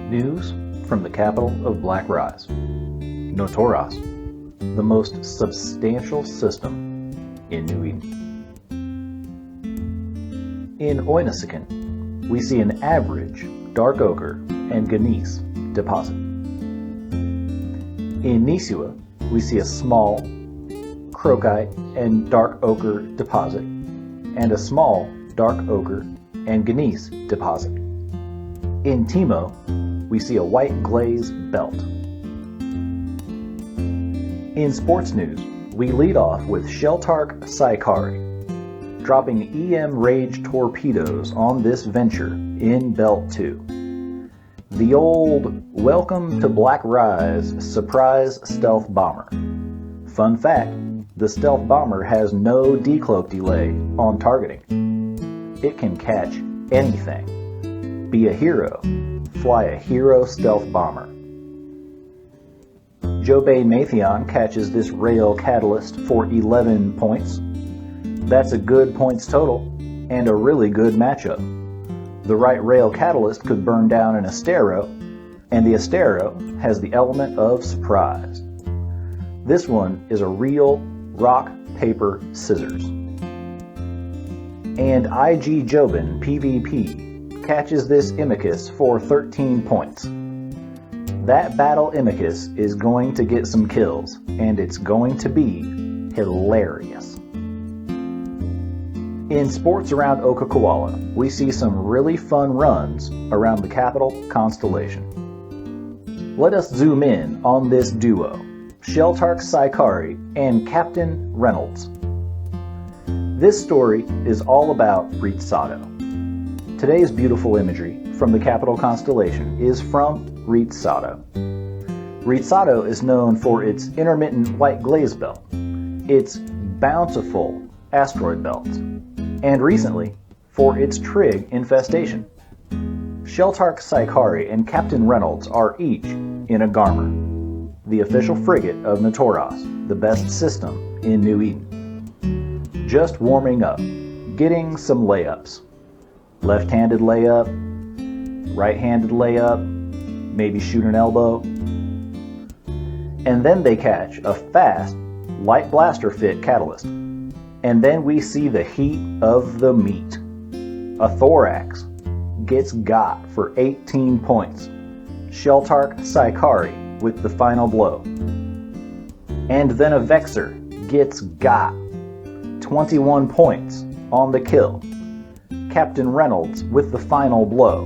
News from the capital of Black Rise, Notoras, the most substantial system in New Eden. In Oinisikan, we see an average dark ochre and gneiss deposit. In Nisua, we see a small crocite and dark ochre deposit, and a small dark ochre and gneiss deposit. In Timo, we see a white glaze belt. In sports news, we lead off with Sheltark Saikari, dropping EM Rage torpedoes on this venture in Belt 2. The old Welcome to Black Rise surprise stealth bomber. Fun fact, the stealth bomber has no decloak delay on targeting. It can catch anything. Be a hero. Fly a hero stealth bomber. Jobei Matheon catches this rail catalyst for 11 points. That's a good points total and a really good matchup. The right rail catalyst could burn down an Astero, and the Astero has the element of surprise. This one is a real rock, paper, scissors. And IG Jobin PvP catches this Imicus for 13 points. That battle Imicus is going to get some kills, and it's going to be hilarious. In sports around Okakawala, we see some really fun runs around the capital constellation. Let us zoom in on this duo, Sheltark Saikari and Captain Reynolds. This story is all about Ritsato. Today's beautiful imagery from the capital constellation is from Ritsato. Ritsato is known for its intermittent white glaze belt, its bountiful asteroid belt, and recently for its trig infestation. Sheltark Saikari and Captain Reynolds are each in a Garmer, the official frigate of Notoras, the best system in New Eden. Just warming up, getting some layups. Left-handed layup, right-handed layup, maybe shoot an elbow. And then they catch a fast, light blaster fit catalyst. And then we see the heat of the meat. A thorax gets got for 18 points. Sheltark Saikari with the final blow. And then a Vexor gets got. 21 points on the kill. Captain Reynolds with the final blow.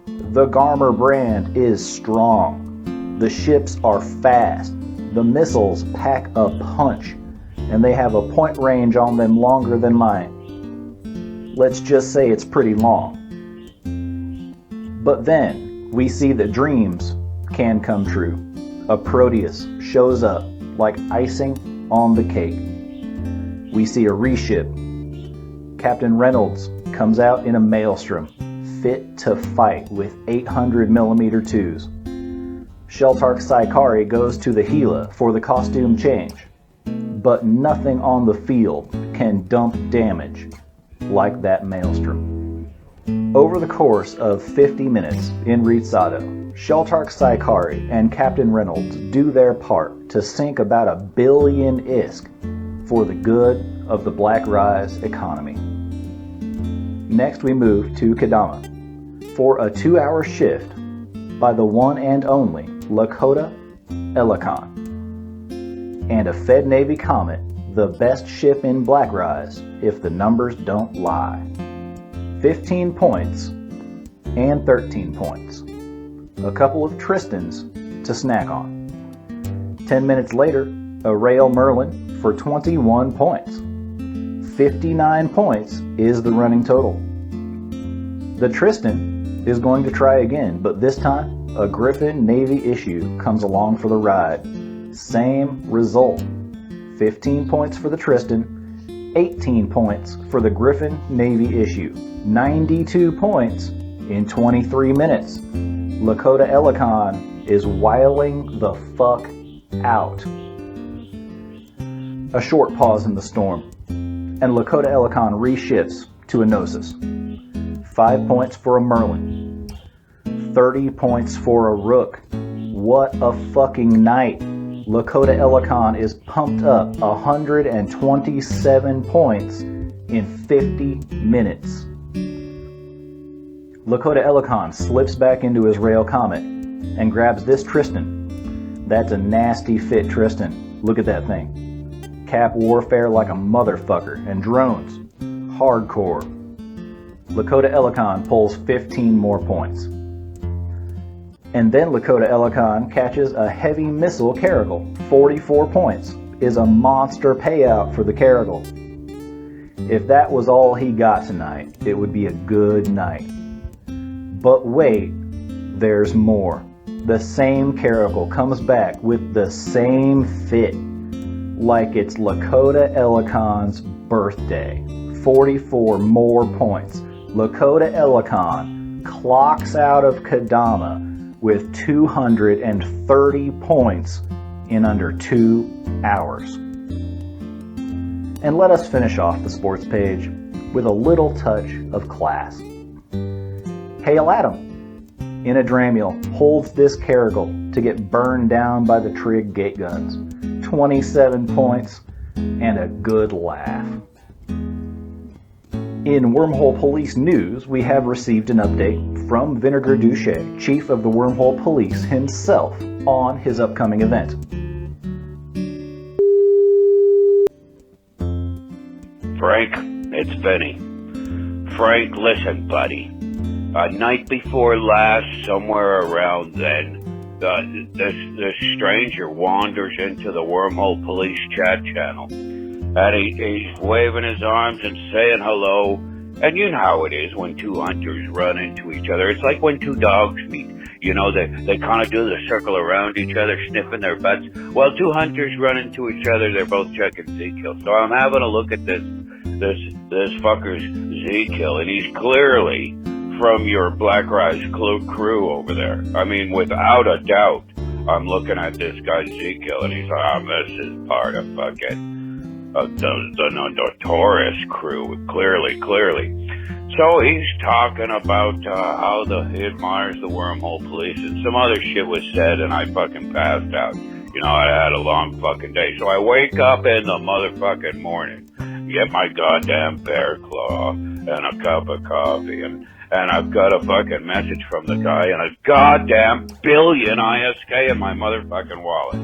The Garmer brand is strong. The ships are fast. The missiles pack a punch, and they have a point range on them longer than mine. Let's just say it's pretty long. But then we see that dreams can come true. A Proteus shows up like icing on the cake. We see a reship. Captain Reynolds comes out in a maelstrom, fit to fight with 800mm twos. Sheltark Saikari goes to the Gila for the costume change, but nothing on the field can dump damage like that maelstrom. Over the course of 50 minutes in Ritsato, Sheltark Saikari and Captain Reynolds do their part to sink about 1 billion ISK for the good of the Black Rise economy. Next we move to Kadama for a 2-hour shift by the one and only Lakota Ellecon. And a Fed Navy Comet, the best ship in Black Rise if the numbers don't lie. 15 points and 13 points. A couple of Tristans to snack on. 10 minutes later, a Rail Merlin for 21 points. 59 points is the running total. The Tristan is going to try again, but this time a Griffin Navy issue comes along for the ride. Same result. 15 points for the Tristan, 18 points for the Griffin Navy issue. 92 points in 23 minutes. Lakota Ellecon is wiling the fuck out. A short pause in the storm, and Lakota Ellecon reships to a Gnosis. 5 points for a Merlin. 30 points for a rook. What a fucking night. Lakota Ellecon is pumped up 127 points in 50 minutes. Lakota Ellecon slips back into his rail comet and grabs this Tristan. That's a nasty fit Tristan. Look at that thing. Cap warfare like a motherfucker, and drones. Hardcore. Lakota Ellecon pulls 15 more points. And then Lakota Ellecon catches a heavy missile Carrigal. 44 points is a monster payout for the Carrigal. If that was all he got tonight, it would be a good night. But wait, there's more. The same Carrigal comes back with the same fit, like it's Lakota Ellecon's birthday. 44 more points. Lakota Ellecon clocks out of Kadama with 230 points in under 2 hours. And let us finish off the sports page with a little touch of class. Hail Adam in a Dramiel holds this Carrigal to get burned down by the Trig gate guns. 27 points and a good laugh. In Wormhole Police news, we have received an update from Vinegar Duche, chief of the Wormhole Police himself, on his upcoming event. Frank, it's Vinny. Frank, listen, buddy. Night before last, somewhere around then, this stranger wanders into the Wormhole Police chat channel. And he's waving his arms and saying hello. And you know how it is when two hunters run into each other. It's like when two dogs meet. You know, they kind of do the circle around each other, sniffing their butts. Well, two hunters run into each other. They're both checking Z-kill. So I'm having a look at this fucker's Z-kill, and he's clearly from your Black Rise crew over there. I mean, without a doubt, I'm looking at this guy's Z-kill, and he's like, this is part of fucking the notorious crew, clearly. So he's talking about how he admires the Wormhole Police, and some other shit was said, and I fucking passed out. You know, I had a long fucking day. So I wake up in the motherfucking morning, get my goddamn bear claw and a cup of coffee, and I've got a fucking message from the guy and a goddamn billion ISK in my motherfucking wallet.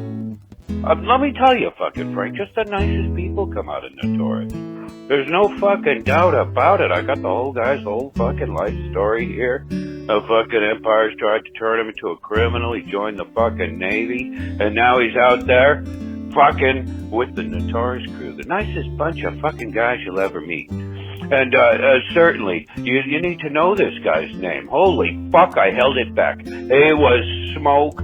Let me tell you, fucking Frank, just the nicest people come out of Notorious. There's no fucking doubt about it. I got the whole guy's whole fucking life story here. The fucking Empire's tried to turn him into a criminal. He joined the fucking Navy, and now he's out there fucking with the Notorious crew. The nicest bunch of fucking guys you'll ever meet. And certainly, you need to know this guy's name. Holy fuck, I held it back. It was Smoke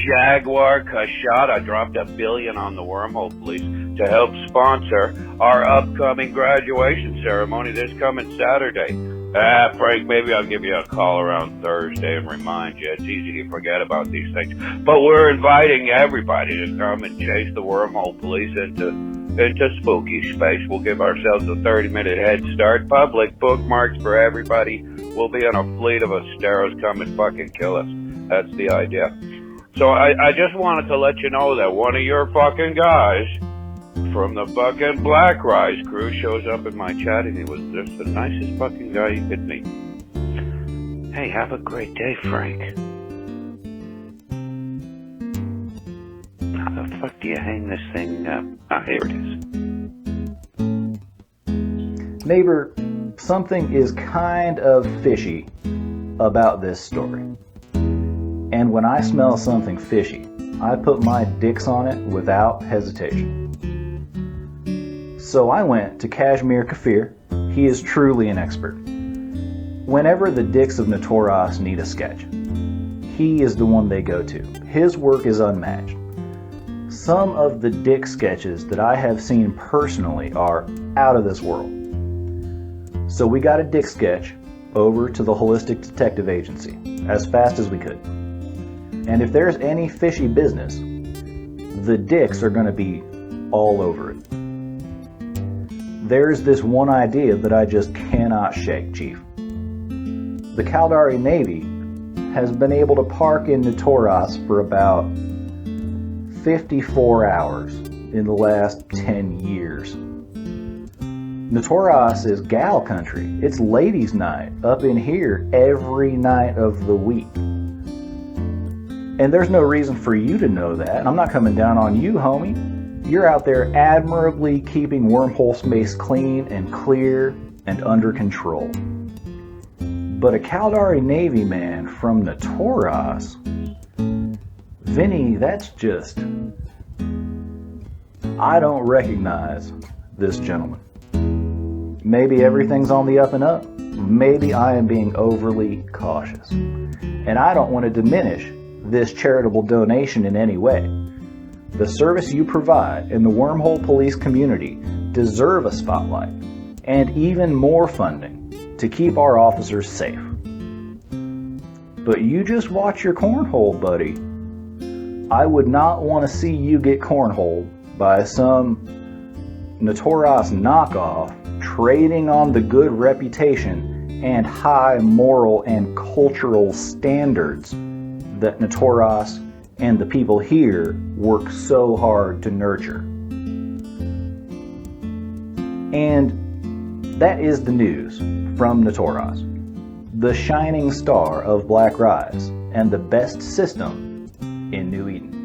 Jaguar Kashad. I dropped $1 billion on the Wormhole Police to help sponsor our upcoming graduation ceremony this coming Saturday. Frank, maybe I'll give you a call around Thursday and remind you. It's easy to forget about these things. But we're inviting everybody to come and chase the Wormhole Police into spooky space. We'll give ourselves a 30-minute head start. Public bookmarks for everybody. We'll be on a fleet of Asteros come and fucking kill us. That's the idea. So I just wanted to let you know that one of your fucking guys from the fucking Black Rise crew shows up in my chat, and he was just the nicest fucking guy you could meet. Hey, have a great day, Frank. How the fuck do you hang this thing up? Here it is. Neighbor, something is kind of fishy about this story. And when I smell something fishy, I put my dicks on it without hesitation. So I went to Kashmir Kafir. He is truly an expert. Whenever the dicks of Notorious need a sketch, he is the one they go to. His work is unmatched. Some of the dick sketches that I have seen personally are out of this world. So we got a dick sketch over to the Holistic Detective Agency as fast as we could. And if there's any fishy business, the dicks are going to be all over it. There's this one idea that I just cannot shake, Chief. The Caldari Navy has been able to park in Natoras for about 54 hours in the last 10 years. Natoras is gal country. It's ladies' night up in here every night of the week. And there's no reason for you to know that. And I'm not coming down on you, homie. You're out there admirably keeping wormhole space clean and clear and under control. But a Caldari Navy man from Natoras, Vinny, that's just... I don't recognize this gentleman. Maybe everything's on the up and up. Maybe I am being overly cautious. And I don't want to diminish this charitable donation in any way. The service you provide in the wormhole police community deserve a spotlight and even more funding to keep our officers safe. But you just watch your cornhole, buddy. I would not want to see you get cornholed by some Natoras knockoff trading on the good reputation and high moral and cultural standards that Natoras and the people here work so hard to nurture. And that is the news from Natoras, the shining star of Black Rise and the best system in New Eden.